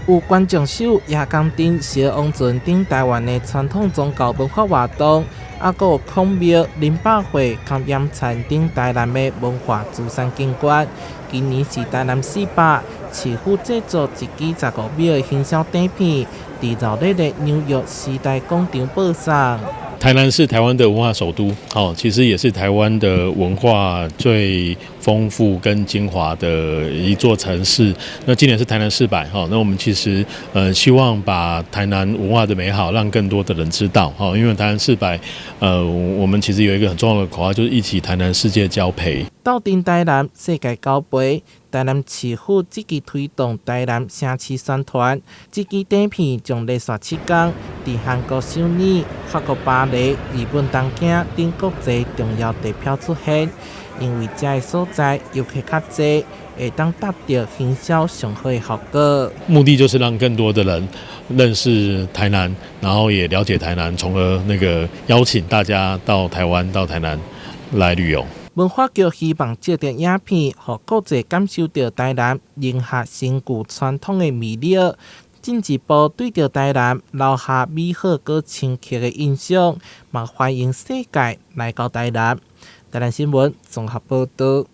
有观众秀也讲顶小王船顶台湾的传统宗教文化活动，还有孔庙、林百货、康盐餐顶台南的文化资产景观。今年是台南400，市府制作一支15秒的行销短片，伫热烈的纽约时代广场播送。台南是台湾的文化首都，其实也是台湾的文化最丰富跟精华的一座城市。那今年是台南400，那我们其实希望把台南文化的美好让更多的人知道，因为台南400，我们其实有一个很重要的口号，就是一起台南世界交陪。斗阵台南世界交陪，台南市府积极推动台南城市宣传。这支短片将连续7天，伫韩国首尔、法国巴黎、日本东京等国际重要地标出现。因为这个所在游客较多，会当达到行销上好的效果。目的就是让更多的人认识台南，然后也了解台南，从而邀请大家到台湾、到台南来旅游。文化局希望借着影片，让国际感受到台南融合深具传统的魅力，进一步对着台南留下美好而深刻的印象。嘛欢迎世界来到台南。台南新闻综合报道。